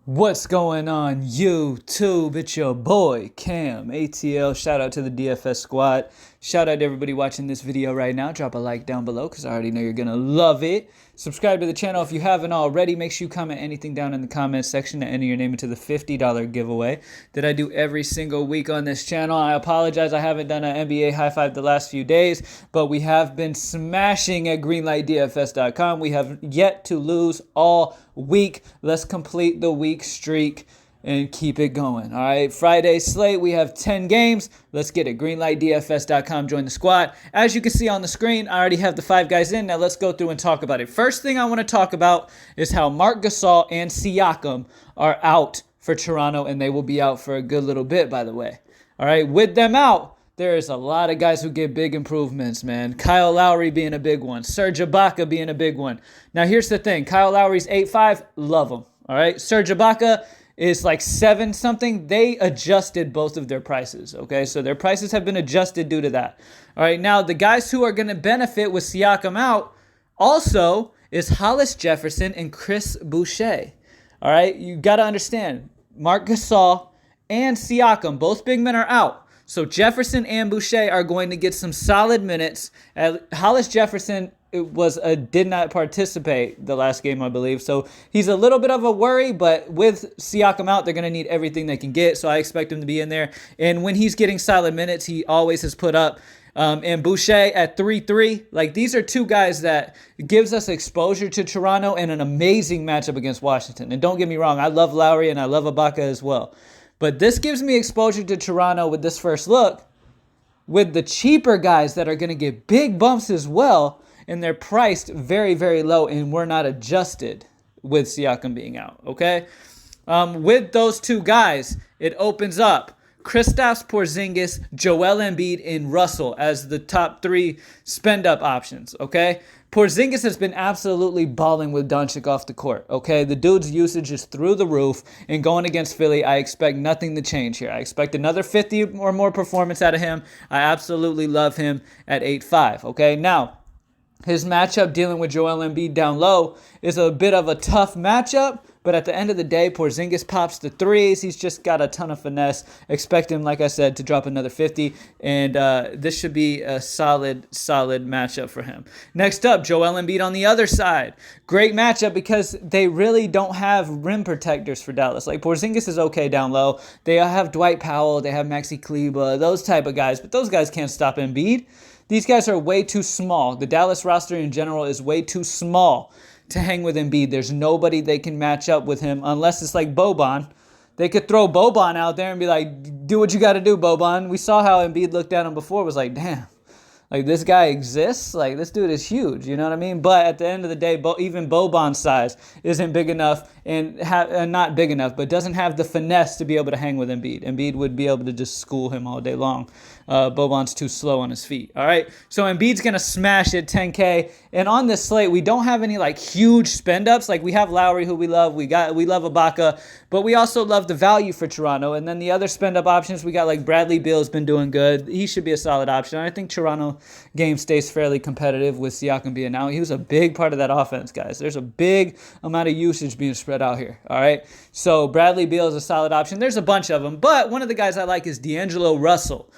What's going on YouTube? It's your boy camATL. Shout out to the DFS squad. Shout out to everybody watching this video right now. Drop a like down below because I already know you're gonna love it. Subscribe to the channel if you haven't already. Make sure you comment anything down in the comments section to enter your name into the $50 giveaway that I do every single week on this channel. I apologize I haven't done an NBA high five the last few days, but we have been smashing at greenlightdfs.com. We have yet to lose all week. Let's complete the week streak and keep it going. All right, Friday slate, we have 10 games. Let's get it. greenlightdfs.com, join the squad. As you can see on the screen, I already have the 5 guys in. Now let's go through and talk about it. First thing I want to talk about is how Marc Gasol and Siakam are out for Toronto, and they will be out for a good little bit, by the way. All right, with them out, there's a lot of guys who get big improvements, man. Kyle Lowry being a big one. Serge Ibaka being a big one. Now, here's the thing. Kyle Lowry's 8'5". Love him. All right. Serge Ibaka is like 7-something. They adjusted both of their prices, okay? So their prices have been adjusted due to that. All right. Now, the guys who are going to benefit with Siakam out also is Hollis-Jefferson and Chris Boucher. All right. You got to understand, Marc Gasol and Siakam, both big men, are out. So Jefferson and Boucher are going to get some solid minutes. Hollis-Jefferson did not participate the last game, I believe. So he's a little bit of a worry, but with Siakam out, they're going to need everything they can get. So I expect him to be in there. And when he's getting solid minutes, he always has put up. And Boucher at 3-3. Like, these are two guys that gives us exposure to Toronto and an amazing matchup against Washington. And don't get me wrong, I love Lowry and I love Ibaka as well. But this gives me exposure to Toronto with this first look with the cheaper guys that are going to get big bumps as well, and they're priced very, very low, and we're not adjusted with Siakam being out, okay? With those two guys, it opens up Kristaps Porzingis, Joel Embiid, and Russell as the top 3 spend-up options, okay? Porzingis has been absolutely balling with Doncic off the court, okay? The dude's usage is through the roof, and going against Philly, I expect nothing to change here. I expect another 50 or more performance out of him. I absolutely love him at 8'5", okay? Now, his matchup dealing with Joel Embiid down low is a bit of a tough matchup, but at the end of the day, Porzingis pops the threes. He's just got a ton of finesse. Expect him, like I said, to drop another 50, and this should be a solid matchup for him. Next up, Joel Embiid on the other side. Great matchup because they really don't have rim protectors for Dallas. Like, Porzingis is okay down low. They have Dwight Powell. They have Maxi Kleber, those type of guys, but those guys can't stop Embiid. These guys are way too small. The Dallas roster in general is way too small to hang with Embiid. There's nobody they can match up with him unless it's like Boban. They could throw Boban out there and be like, do what you got to do, Boban. We saw how Embiid looked at him before. It was like, damn, like, this guy exists? Like, this dude is huge, you know what I mean? But at the end of the day, even Boban's size isn't big enough and not big enough, but doesn't have the finesse to be able to hang with Embiid. Embiid would be able to just school him all day long. Boban's too slow on his feet, all right? So Embiid's going to smash it, 10K. And on this slate, we don't have any, like, huge spend-ups. Like, we have Lowry, who we love. We love Ibaka, but we also love the value for Toronto. And then the other spend-up options, we got, like, Bradley Beal's been doing good. He should be a solid option. I think Toronto game stays fairly competitive with Siakam being out. He was a big part of that offense, guys. There's a big amount of usage being spread out here, all right? So Bradley Beal is a solid option. There's a bunch of them, but one of the guys I like is Deangelo Russell.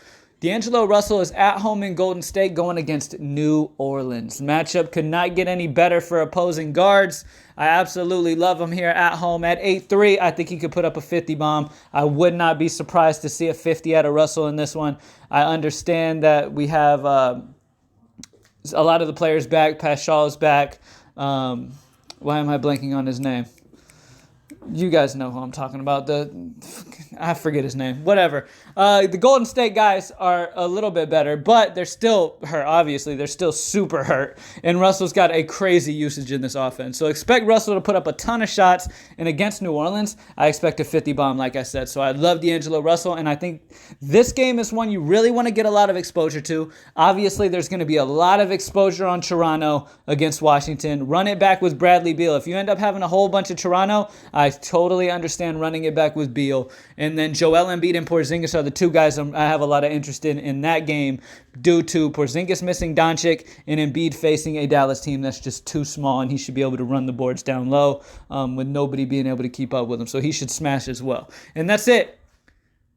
Deangelo Russell is at home in Golden State going against New Orleans. Matchup could not get any better for opposing guards. I absolutely love him here at home at 8'3". I think he could put up a 50 bomb. I would not be surprised to see a 50 out of Russell in this one. I understand that we have a lot of the players back. Paschall's back. Why am I blanking on his name? You guys know who I'm talking about. I forget his name. Whatever. The Golden State guys are a little bit better, but they're still hurt. Obviously, they're still super hurt. And Russell's got a crazy usage in this offense. So expect Russell to put up a ton of shots. And against New Orleans, I expect a 50 bomb, like I said. So I love Deangelo Russell. And I think this game is one you really want to get a lot of exposure to. Obviously, there's going to be a lot of exposure on Toronto against Washington. Run it back with Bradley Beal. If you end up having a whole bunch of Toronto, I totally understand running it back with Beal. And then Joel Embiid and Porzingis are the two guys I have a lot of interest in that game due to Porzingis missing Doncic and Embiid facing a Dallas team that's just too small, and he should be able to run the boards down low with nobody being able to keep up with him. So he should smash as well. And that's it.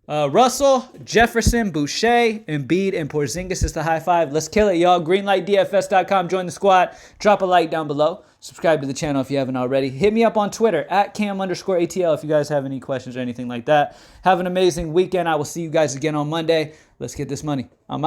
Russell, Jefferson, Boucher, Embiid, and Porzingis is the high five. Let's kill it, y'all. Greenlightdfs.com. Join the squad. Drop a like down below. Subscribe to the channel if you haven't already. Hit me up on Twitter at cam_ATL if you guys have any questions or anything like that. Have an amazing weekend. I will see you guys again on Monday. Let's get this money. I'm out.